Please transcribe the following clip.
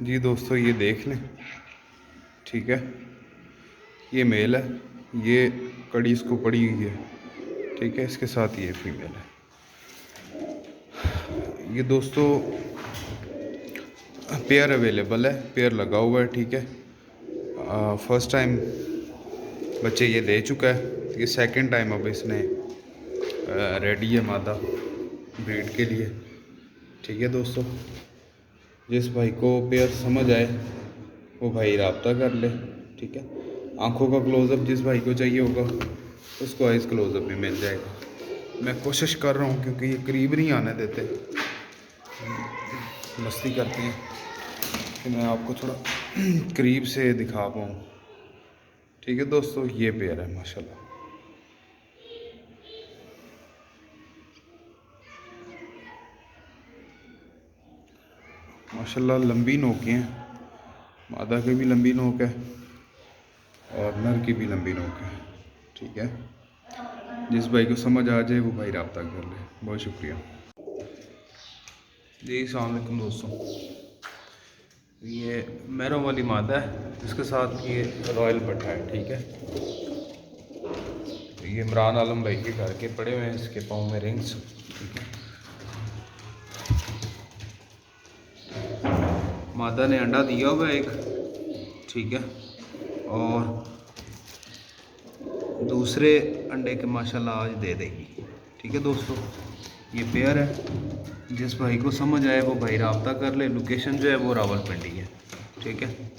जी दोस्तों, ये देख लें, ठीक है। ये मेल है, ये कड़ी इसको पड़ी हुई है, ठीक है। इसके साथ ये फीमेल है। ये दोस्तों पेयर अवेलेबल है, पेयर लगा हुआ है, ठीक है। फर्स्ट टाइम बच्चे ये दे चुका है, ये सेकंड टाइम अब इसने रेडी है मादा ब्रीड के लिए, ठीक है दोस्तों। जिस भाई को पेयर समझ आए वो भाई रब्ता कर ले, ठीक है। आंखों का क्लोज़अप जिस भाई को चाहिए होगा उसको आइज़ क्लोज़अप भी मिल जाएगा। मैं कोशिश कर रहा हूँ क्योंकि ये करीब नहीं आने देते, मस्ती करते हैं कि मैं आपको थोड़ा करीब से दिखा पाऊँ, ठीक है दोस्तों। ये पेयर है माशाल्लाह। माशाल्लाह लंबी नोकें हैं, मादा की भी लंबी नोक है और नर की भी लंबी नोक है, ठीक है। जिस भाई को समझ आ जाए वो भाई रब्ता कर ले। बहुत शुक्रिया जी। अस्सलाम वालेकुम दोस्तों, ये मैरों वाली मादा है, इसके साथ ये रॉयल पट्टा है, ठीक है। ये इमरान आलम भाई के घर के पड़े हुए हैं, इसके पाँव में रिंग्स, ठीक है। मादा ने अंडा दिया हुआ है एक, ठीक है। और दूसरे अंडे के माशाल्लाह आज दे देगी, ठीक है दोस्तों। ये पेयर है, जिस भाई को समझ आए वो भाई रब्ता कर ले। लोकेशन जो है वो रावलपिंडी है, ठीक है।